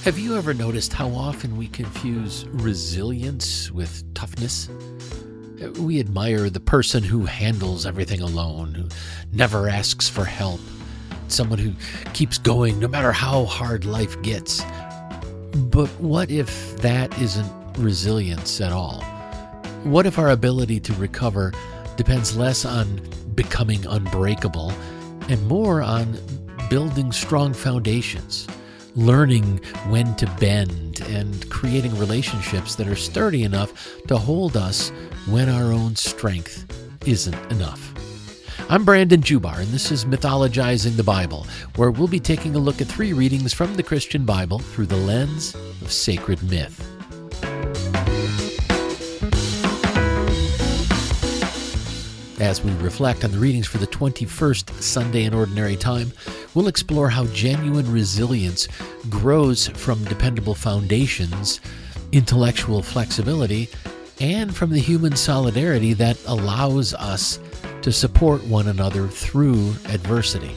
Have you ever noticed how often we confuse resilience with toughness? We admire the person who handles everything alone, who never asks for help, someone who keeps going no matter how hard life gets. But what if that isn't resilience at all? What if our ability to recover depends less on becoming unbreakable and more on building strong foundations? Learning when to bend and creating relationships that are sturdy enough to hold us when our own strength isn't enough. I'm Brandon Jubar, and this is Mythologizing the Bible, where we'll be taking a look at 3 readings from the Christian Bible through the lens of sacred myth. As we reflect on the readings for the 21st Sunday in Ordinary Time, we'll explore how genuine resilience grows from dependable foundations, intellectual flexibility, and from the human solidarity that allows us to support one another through adversity.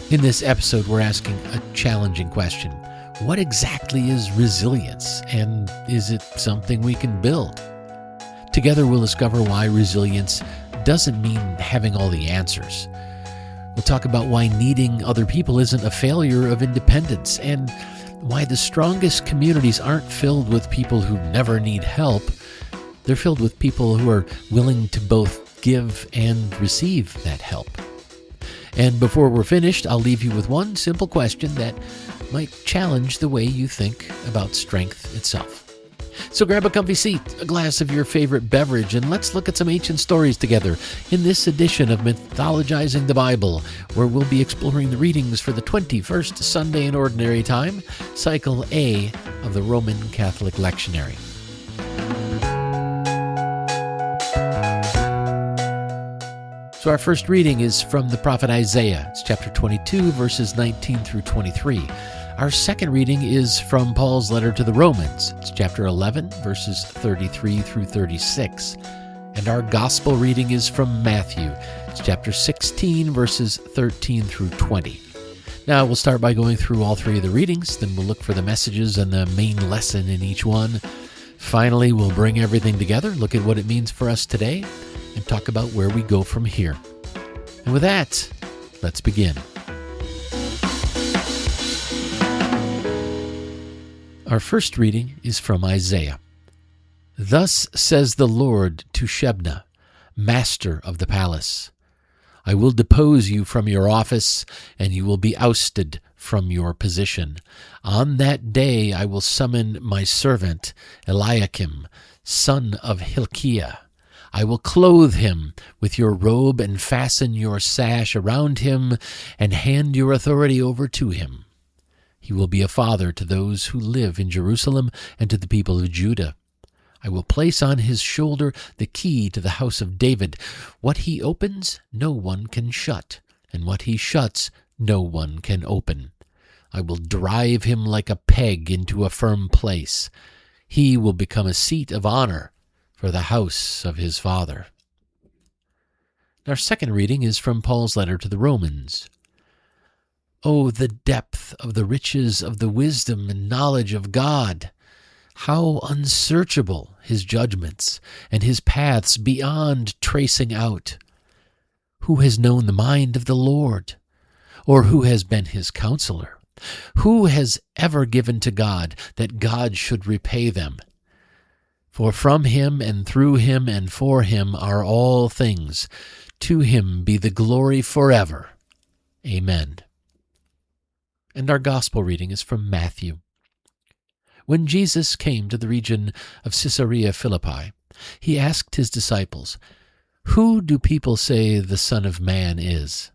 In this episode, we're asking a challenging question. What exactly is resilience, and is it something we can build? Together, we'll discover why resilience doesn't mean having all the answers. We'll talk about why needing other people isn't a failure of independence, and why the strongest communities aren't filled with people who never need help. They're filled with people who are willing to both give and receive that help. And before we're finished, I'll leave you with one simple question that might challenge the way you think about strength itself. So grab a comfy seat, a glass of your favorite beverage, and let's look at some ancient stories together in this edition of Mythologizing the Bible, where we'll be exploring the readings for the 21st Sunday in Ordinary Time, Cycle A of the Roman Catholic Lectionary. So our first reading is from the prophet Isaiah. It's chapter 22, verses 19 through 23. Our second reading is from Paul's letter to the Romans. It's chapter 11, verses 33 through 36. And our gospel reading is from Matthew. It's chapter 16, verses 13 through 20. Now, we'll start by going through all 3 of the readings, then we'll look for the messages and the main lesson in each one. Finally, we'll bring everything together, look at what it means for us today, and talk about where we go from here. And with that, let's begin. Our first reading is from Isaiah. Thus says the Lord to Shebna, master of the palace, I will depose you from your office, and you will be ousted from your position. On that day I will summon my servant Eliakim, son of Hilkiah. I will clothe him with your robe and fasten your sash around him and hand your authority over to him. He will be a father to those who live in Jerusalem and to the people of Judah. I will place on his shoulder the key to the house of David. What he opens, no one can shut, and what he shuts, no one can open. I will drive him like a peg into a firm place. He will become a seat of honor for the house of his father. Our second reading is from Paul's letter to the Romans. Oh, the depth of the riches of the wisdom and knowledge of God! How unsearchable his judgments, and his paths beyond tracing out! Who has known the mind of the Lord? Or who has been his counselor? Who has ever given to God that God should repay them? For from him and through him and for him are all things. To him be the glory forever. Amen. And our gospel reading is from Matthew. When Jesus came to the region of Caesarea Philippi, he asked his disciples, Who do people say the Son of Man is?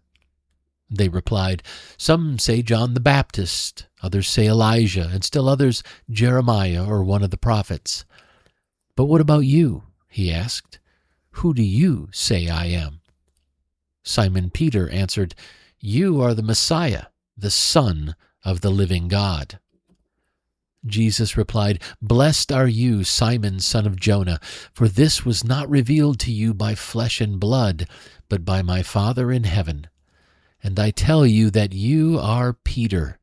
They replied, Some say John the Baptist, others say Elijah, and still others Jeremiah or one of the prophets. But what about you? He asked. Who do you say I am? Simon Peter answered, You are the Messiah, the Son of the living God. Jesus replied, Blessed are you, Simon, son of Jonah, for this was not revealed to you by flesh and blood, but by my Father in heaven. And I tell you that you are Peter,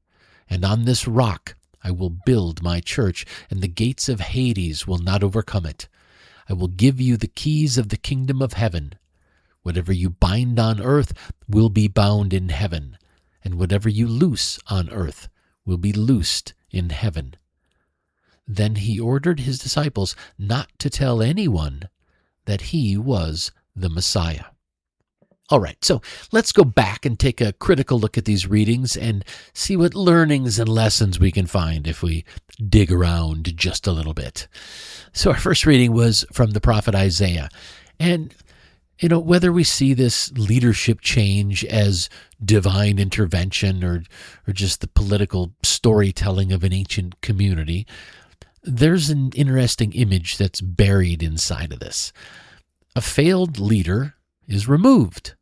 and on this rock I will build my church, and the gates of Hades will not overcome it. I will give you the keys of the kingdom of heaven. Whatever you bind on earth will be bound in heaven, and whatever you loose on earth will be loosed in heaven." Then he ordered his disciples not to tell anyone that he was the Messiah. All right, so let's go back and take a critical look at these readings and see what learnings and lessons we can find if we dig around just a little bit. So our first reading was from the prophet Isaiah. And, whether we see this leadership change as divine intervention or just the political storytelling of an ancient community, there's an interesting image that's buried inside of this. A failed leader is removed,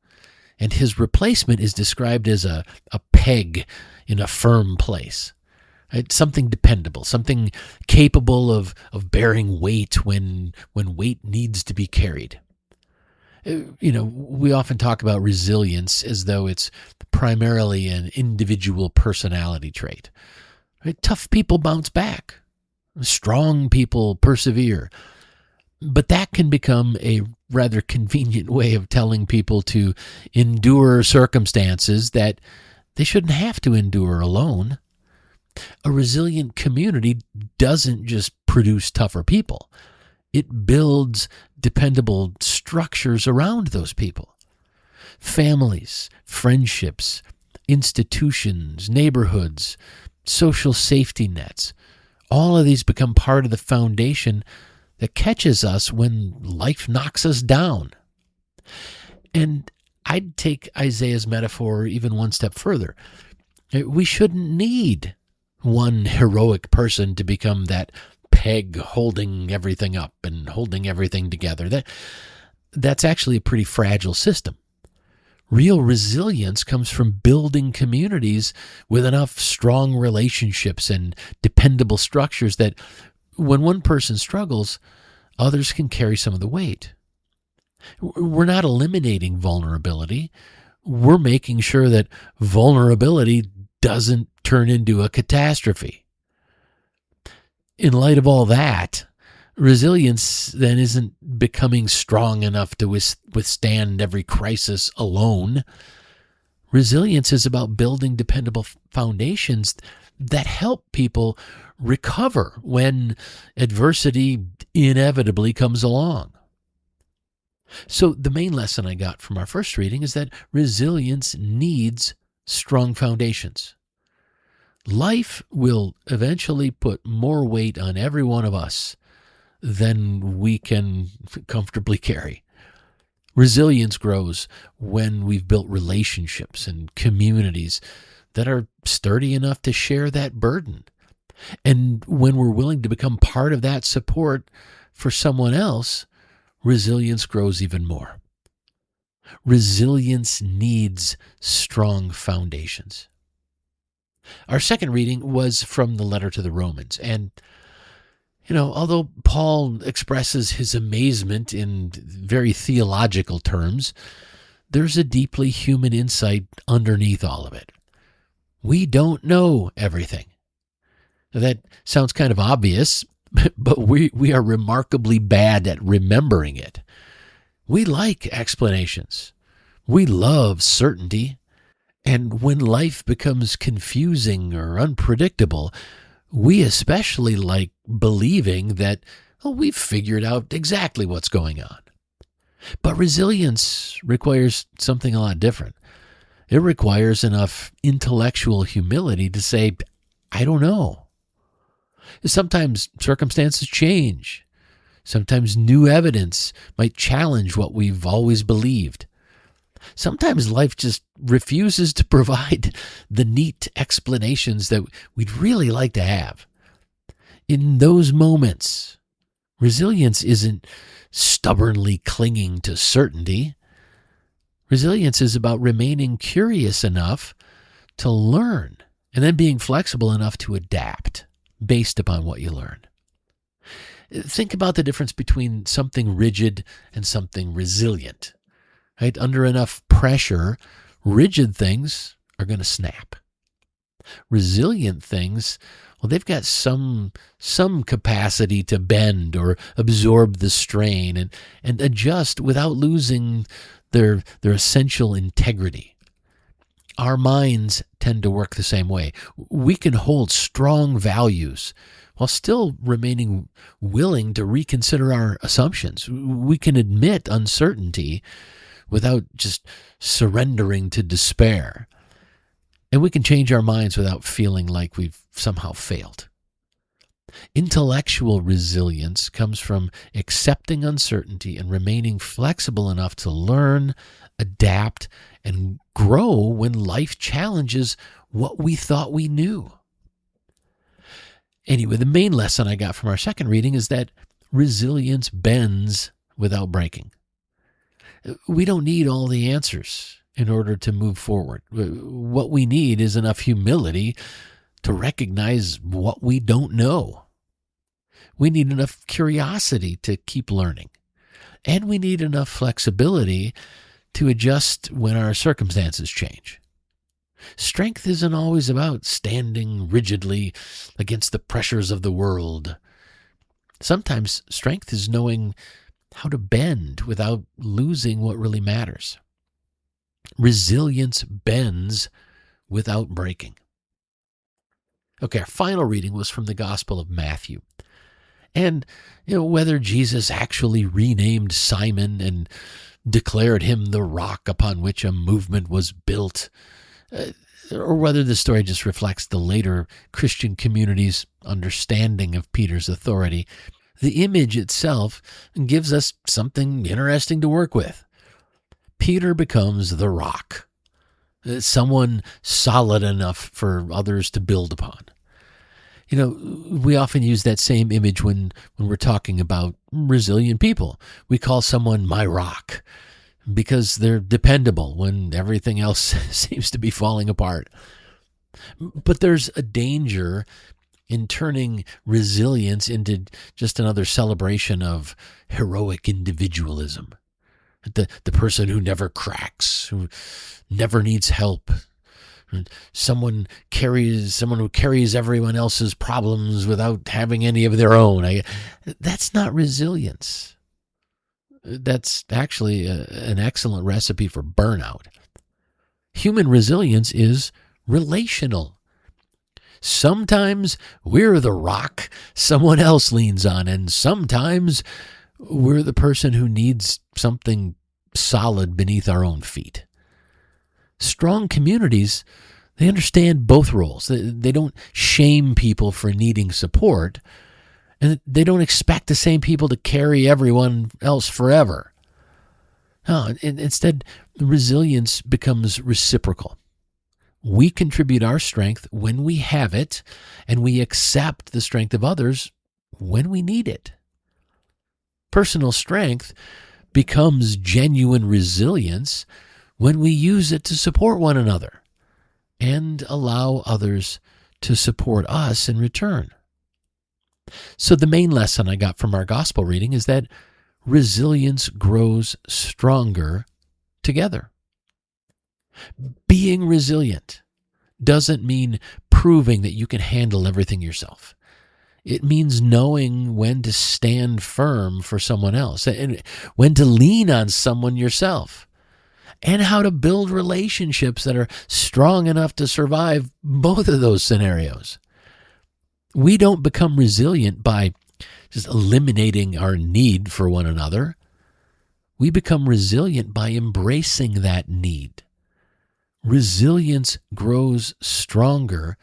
and his replacement is described as a peg in a firm place. Right? Something dependable, something capable of bearing weight when weight needs to be carried. We often talk about resilience as though it's primarily an individual personality trait. Right? Tough people bounce back. Strong people persevere. But that can become a rather convenient way of telling people to endure circumstances that they shouldn't have to endure alone. A resilient community doesn't just produce tougher people. It builds dependable structures around those people. Families, friendships, institutions, neighborhoods, social safety nets, all of these become part of the foundation that catches us when life knocks us down. And I'd take Isaiah's metaphor even one step further. We shouldn't need one heroic person to become that peg holding everything up and holding everything together. That's actually a pretty fragile system. Real resilience comes from building communities with enough strong relationships and dependable structures that when one person struggles, others can carry some of the weight. We're not eliminating vulnerability. We're making sure that vulnerability doesn't turn into a catastrophe. In light of all that, resilience then isn't becoming strong enough to withstand every crisis alone. Resilience is about building dependable foundations that help people recover when adversity inevitably comes along. So the main lesson I got from our first reading is that resilience needs strong foundations. Life will eventually put more weight on every one of us than we can comfortably carry. Resilience grows when we've built relationships and communities that are sturdy enough to share that burden. And when we're willing to become part of that support for someone else, resilience grows even more. Resilience needs strong foundations. Our second reading was from the letter to the Romans. And, although Paul expresses his amazement in very theological terms, there's a deeply human insight underneath all of it. We don't know everything. That sounds kind of obvious, but we are remarkably bad at remembering it. We like explanations. We love certainty. And when life becomes confusing or unpredictable, we especially like believing that we've figured out exactly what's going on. But resilience requires something a lot different. It requires enough intellectual humility to say, I don't know. Sometimes circumstances change. Sometimes new evidence might challenge what we've always believed. Sometimes life just refuses to provide the neat explanations that we'd really like to have. In those moments, resilience isn't stubbornly clinging to certainty. Resilience is about remaining curious enough to learn and then being flexible enough to adapt based upon what you learn. Think about the difference between something rigid and something resilient. Right? Under enough pressure, rigid things are going to snap. Resilient things well, they've got some capacity to bend or absorb the strain and adjust without losing their essential integrity. Our minds tend to work the same way. We can hold strong values while still remaining willing to reconsider our assumptions. We can admit uncertainty without just surrendering to despair. And we can change our minds without feeling like we've somehow failed. Intellectual resilience comes from accepting uncertainty and remaining flexible enough to learn, adapt, and grow when life challenges what we thought we knew. Anyway, the main lesson I got from our second reading is that resilience bends without breaking. We don't need all the answers in order to move forward. What we need is enough humility to recognize what we don't know. We need enough curiosity to keep learning. And we need enough flexibility to adjust when our circumstances change. Strength isn't always about standing rigidly against the pressures of the world. Sometimes strength is knowing how to bend without losing what really matters. Resilience bends without breaking. Okay, our final reading was from the Gospel of Matthew. And whether Jesus actually renamed Simon and declared him the rock upon which a movement was built, or whether the story just reflects the later Christian community's understanding of Peter's authority, the image itself gives us something interesting to work with. Peter becomes the rock, someone solid enough for others to build upon. We often use that same image when we're talking about resilient people. We call someone my rock because they're dependable when everything else seems to be falling apart. But there's a danger in turning resilience into just another celebration of heroic individualism. The person who never cracks, who never needs help. Someone who carries everyone else's problems without having any of their own. That's not resilience. That's actually an excellent recipe for burnout. Human resilience is relational. Sometimes we're the rock someone else leans on, and sometimes we're the person who needs something solid beneath our own feet. Strong communities, they understand both roles. They don't shame people for needing support, and they don't expect the same people to carry everyone else forever. No, instead, resilience becomes reciprocal. We contribute our strength when we have it, and we accept the strength of others when we need it. Personal strength becomes genuine resilience when we use it to support one another and allow others to support us in return. So the main lesson I got from our gospel reading is that resilience grows stronger together. Being resilient doesn't mean proving that you can handle everything yourself. It means knowing when to stand firm for someone else and when to lean on someone yourself, and how to build relationships that are strong enough to survive both of those scenarios. We don't become resilient by just eliminating our need for one another. We become resilient by embracing that need. Resilience grows stronger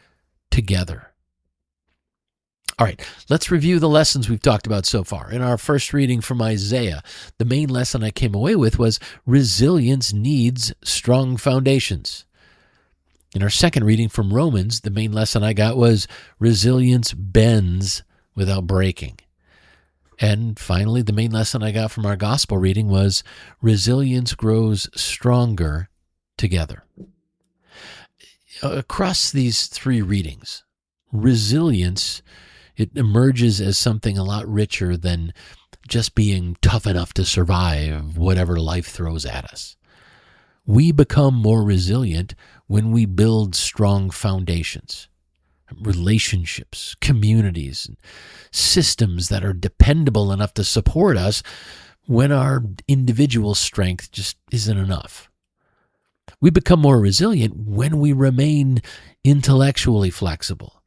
together. All right, let's review the lessons we've talked about so far. In our first reading from Isaiah, the main lesson I came away with was resilience needs strong foundations. In our second reading from Romans, the main lesson I got was resilience bends without breaking. And finally, the main lesson I got from our gospel reading was resilience grows stronger together. Across these three readings, resilience, it emerges as something a lot richer than just being tough enough to survive whatever life throws at us. We become more resilient when we build strong foundations. relationships, communities, and systems that are dependable enough to support us when our individual strength just isn't enough. We become more resilient when we remain intellectually flexible,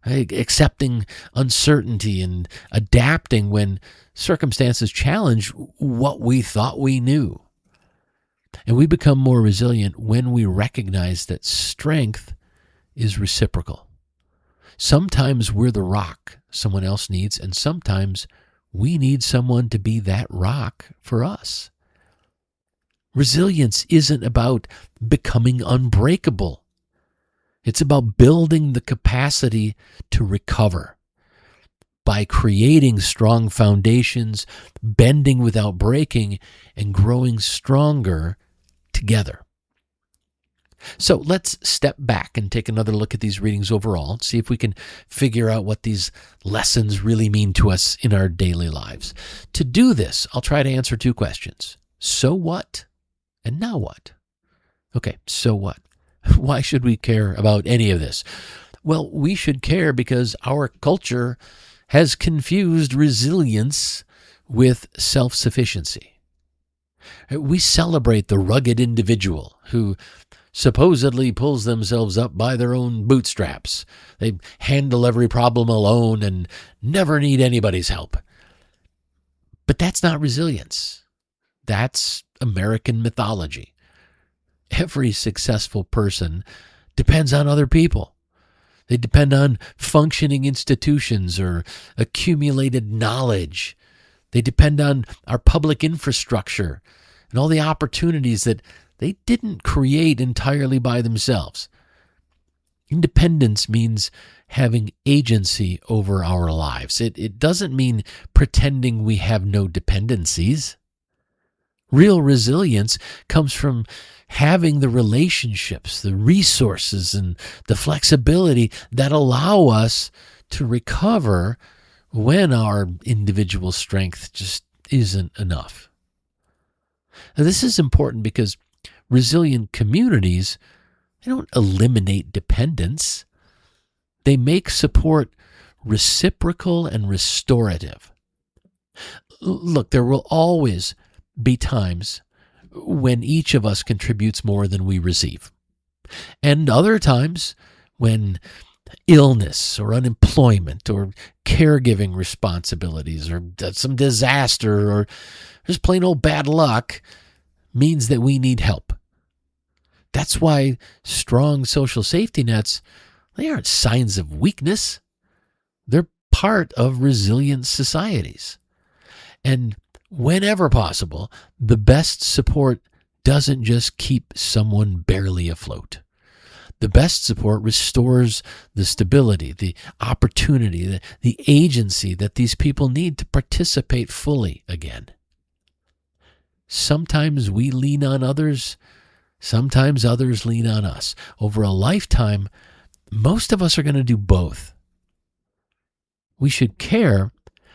accepting uncertainty and adapting when circumstances challenge what we thought we knew. And we become more resilient when we recognize that strength is reciprocal. Sometimes we're the rock someone else needs, and sometimes we need someone to be that rock for us. Resilience isn't about becoming unbreakable. It's about building the capacity to recover by creating strong foundations, bending without breaking, and growing stronger together. So let's step back and take another look at these readings overall, see if we can figure out what these lessons really mean to us in our daily lives. To do this, I'll try to answer two questions. So what? And now what? Okay, so what? Why should we care about any of this? Well, we should care because our culture has confused resilience with self-sufficiency. We celebrate the rugged individual who supposedly pulls themselves up by their own bootstraps. They handle every problem alone and never need anybody's help. But that's not resilience. That's American mythology. Every successful person depends on other people. They depend on functioning institutions or accumulated knowledge. They depend on our public infrastructure and all the opportunities that they didn't create entirely by themselves. Independence means having agency over our lives. It doesn't mean pretending we have no dependencies. Real resilience comes from having the relationships, the resources, and the flexibility that allow us to recover when our individual strength just isn't enough. Now, this is important because resilient communities, they don't eliminate dependence. They make support reciprocal and restorative. Look, there will always be times when each of us contributes more than we receive. And other times when illness or unemployment or caregiving responsibilities or some disaster or just plain old bad luck means that we need help. That's why strong social safety nets, they aren't signs of weakness. They're part of resilient societies. And whenever possible, the best support doesn't just keep someone barely afloat. The best support restores the stability, the opportunity, the agency that these people need to participate fully again. Sometimes we lean on others, sometimes others lean on us. Over a lifetime, most of us are going to do both. We should care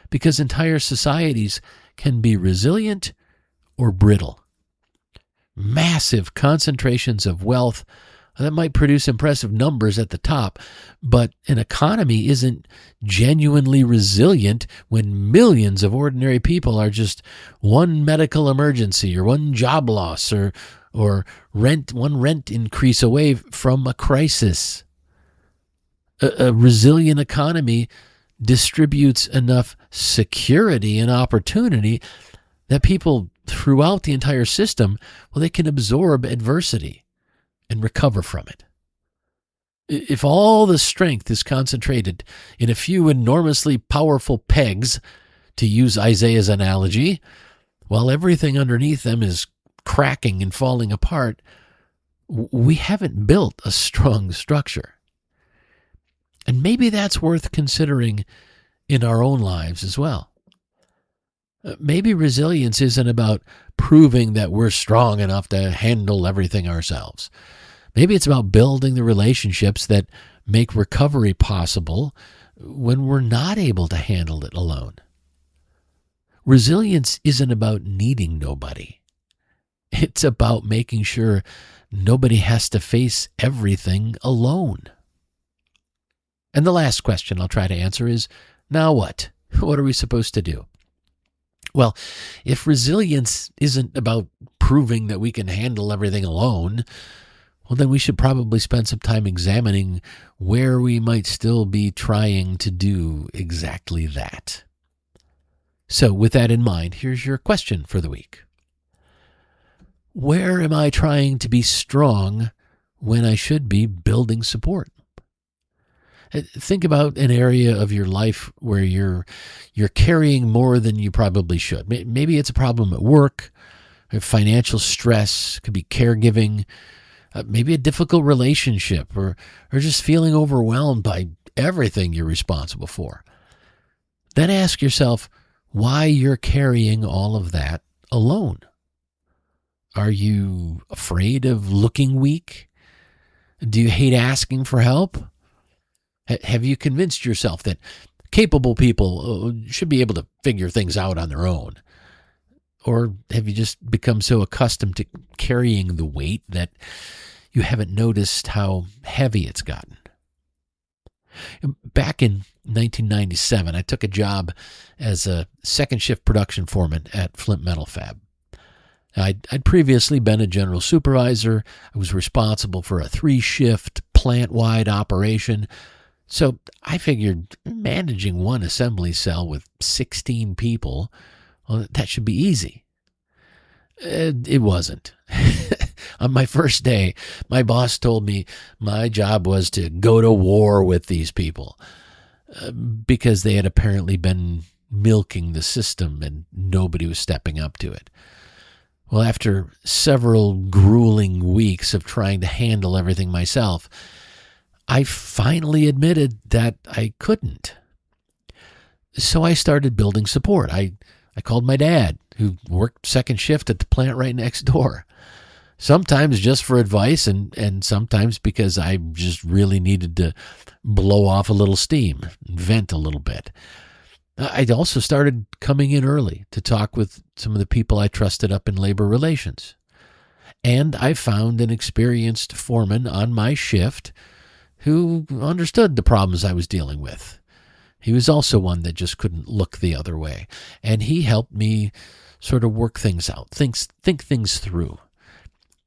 because entire societies can be resilient or brittle. Massive concentrations of wealth that might produce impressive numbers at the top, but an economy isn't genuinely resilient when millions of ordinary people are just one medical emergency or one job loss or one rent increase away from a crisis. A resilient economy distributes enough security and opportunity that people throughout the entire system, well, they can absorb adversity and recover from it. If all the strength is concentrated in a few enormously powerful pegs, to use Isaiah's analogy, while everything underneath them is cracking and falling apart, we haven't built a strong structure. And maybe that's worth considering in our own lives as well. Maybe resilience isn't about proving that we're strong enough to handle everything ourselves. Maybe it's about building the relationships that make recovery possible when we're not able to handle it alone. Resilience isn't about needing nobody. It's about making sure nobody has to face everything alone. And the last question I'll try to answer is, now what? What are we supposed to do? Well, if resilience isn't about proving that we can handle everything alone, well, then we should probably spend some time examining where we might still be trying to do exactly that. So with that in mind, here's your question for the week. Where am I trying to be strong when I should be building support? Think about an area of your life where you're carrying more than you probably should. Maybe it's a problem at work, or financial stress, could be caregiving, maybe a difficult relationship, or just feeling overwhelmed by everything you're responsible for. Then ask yourself why you're carrying all of that alone. Are you afraid of looking weak? Do you hate asking for help? Have you convinced yourself that capable people should be able to figure things out on their own? Or have you just become so accustomed to carrying the weight that you haven't noticed how heavy it's gotten? Back in 1997, I took a job as a second shift production foreman at Flint Metal Fab. I'd previously been a general supervisor. I was responsible for a 3-shift plant-wide operation. So I figured managing one assembly cell with 16 people, well, that should be easy. It wasn't. On my first day, my boss told me my job was to go to war with these people because they had apparently been milking the system and nobody was stepping up to it. Well, after several grueling weeks of trying to handle everything myself, I finally admitted that I couldn't. So I started building support. I called my dad, who worked second shift at the plant right next door. Sometimes just for advice and sometimes because I just really needed to blow off a little steam, vent a little bit. I also started coming in early to talk with some of the people I trusted up in labor relations. And I found an experienced foreman on my shift who understood the problems I was dealing with. He was also one that just couldn't look the other way. And he helped me sort of work things out, think things through.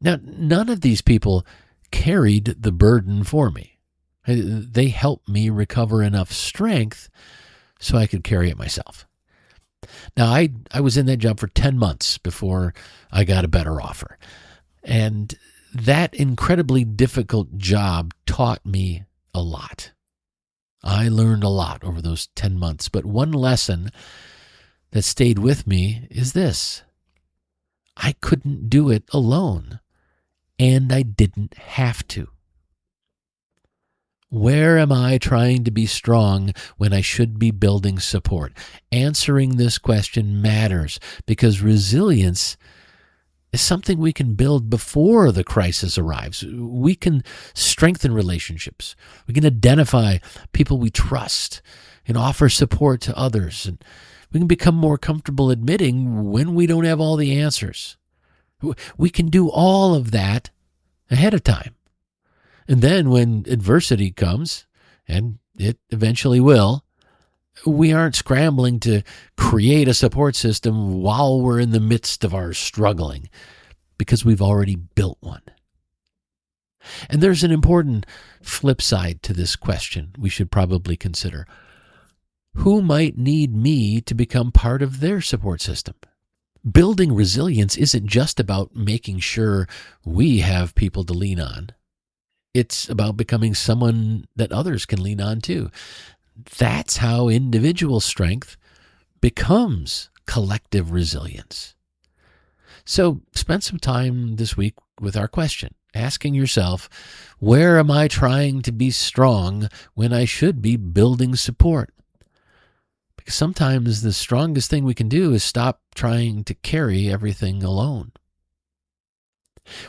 Now, none of these people carried the burden for me. They helped me recover enough strength so I could carry it myself. Now, I was in that job for 10 months before I got a better offer. And that incredibly difficult job taught me a lot. I learned a lot over those 10 months, but one lesson that stayed with me is this. I couldn't do it alone, and I didn't have to. Where am I trying to be strong when I should be building support? Answering this question matters because resilience is something we can build before the crisis arrives. We can strengthen relationships. We can identify people we trust and offer support to others. And we can become more comfortable admitting when we don't have all the answers. We can do all of that ahead of time. And then when adversity comes, and it eventually will, we aren't scrambling to create a support system while we're in the midst of our struggling, because we've already built one. And there's an important flip side to this question we should probably consider. Who might need me to become part of their support system? Building resilience isn't just about making sure we have people to lean on. It's about becoming someone that others can lean on too. That's how individual strength becomes collective resilience. So spend some time this week with our question, asking yourself, where am I trying to be strong when I should be building support? Because sometimes the strongest thing we can do is stop trying to carry everything alone.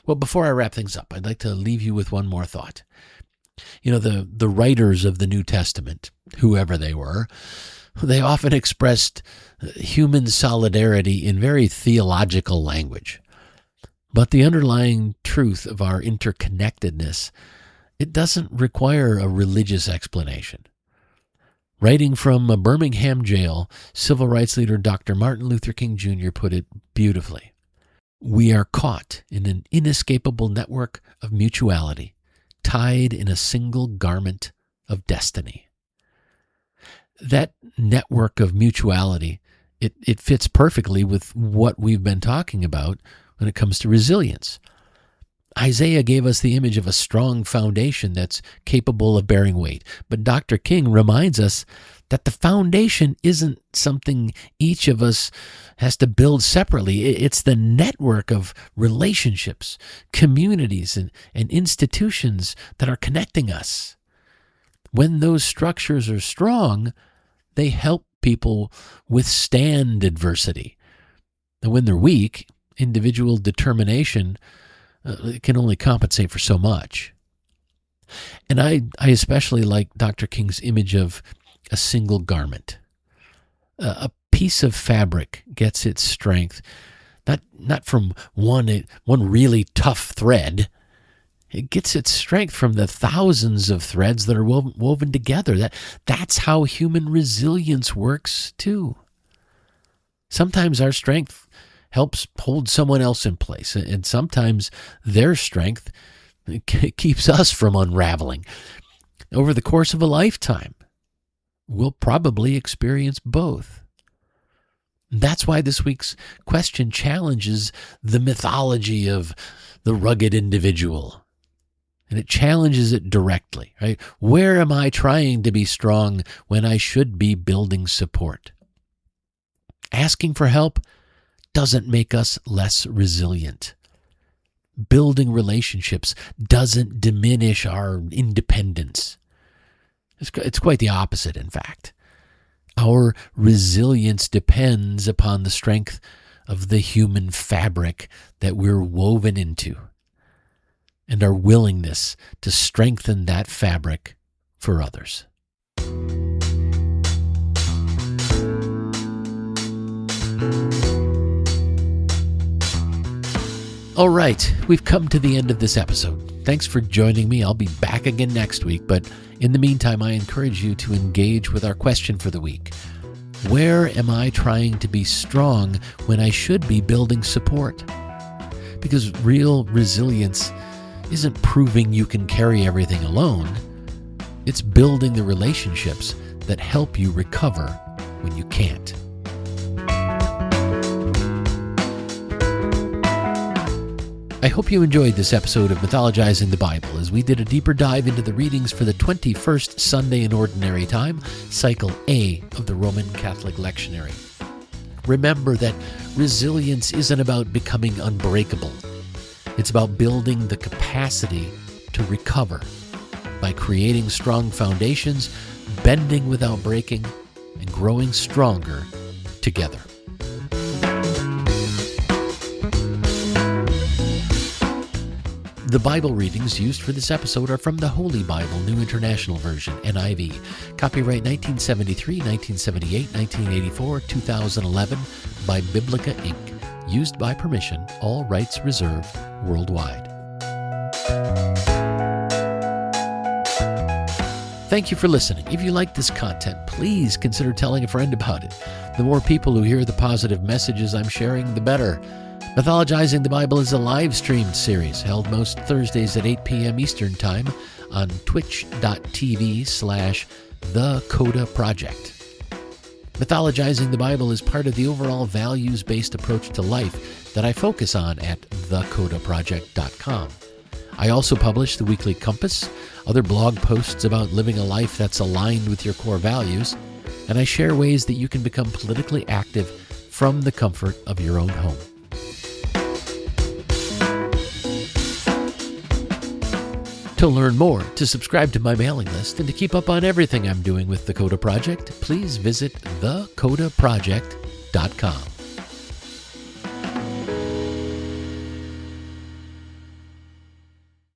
Well, before I wrap things up, I'd like to leave you with one more thought. You know, the writers of the New Testament, whoever they were, they often expressed human solidarity in very theological language. But the underlying truth of our interconnectedness It doesn't require a religious explanation. Writing from a Birmingham jail, civil rights leader Dr. Martin Luther King Jr. put it beautifully. We are caught in an inescapable network of mutuality, tied in a single garment of destiny. That network of mutuality, it fits perfectly with what we've been talking about when it comes to resilience. Isaiah gave us the image of a strong foundation that's capable of bearing weight. But Dr. King reminds us that the foundation isn't something each of us has to build separately. It's the network of relationships, communities, and institutions that are connecting us. When those structures are strong, they help people withstand adversity. And when they're weak, individual determination can only compensate for so much. And I especially like Dr. King's image of a single garment. A piece of fabric gets its strength not from one really tough thread. It gets its strength from the thousands of threads that are woven together. That's how human resilience works too. Sometimes our strength helps hold someone else in place, and sometimes their strength keeps us from unraveling. Over the course of a lifetime, we'll probably experience both. That's why this week's question challenges the mythology of the rugged individual. And it challenges it directly, right? Where am I trying to be strong when I should be building support? Asking for help doesn't make us less resilient. Building relationships doesn't diminish our independence. It's quite the opposite, in fact. Our resilience depends upon the strength of the human fabric that we're woven into, and our willingness to strengthen that fabric for others. All right, we've come to the end of this episode. Thanks for joining me. I'll be back again next week, but in the meantime, I encourage you to engage with our question for the week. Where am I trying to be strong when I should be building support? Because real resilience isn't proving you can carry everything alone. It's building the relationships that help you recover when you can't. I hope you enjoyed this episode of Mythologizing the Bible as we did a deeper dive into the readings for the 21st Sunday in Ordinary Time, Cycle A of the Roman Catholic Lectionary. Remember that resilience isn't about becoming unbreakable. It's about building the capacity to recover by creating strong foundations, bending without breaking, and growing stronger together. The Bible readings used for this episode are from the Holy Bible, New International Version, NIV. Copyright 1973, 1978, 1984, 2011 by Biblica Inc. Used by permission, all rights reserved worldwide. Thank you for listening. If you like this content, please consider telling a friend about it. The more people who hear the positive messages I'm sharing, the better. Mythologizing the Bible is a live-streamed series held most Thursdays at 8 p.m. Eastern Time on twitch.tv/thecodaproject. Mythologizing the Bible is part of the overall values-based approach to life that I focus on at thecodaproject.com. I also publish the Weekly Compass, other blog posts about living a life that's aligned with your core values, and I share ways that you can become politically active from the comfort of your own home. To learn more, to subscribe to my mailing list, and to keep up on everything I'm doing with the Coda Project, please visit thecodaproject.com.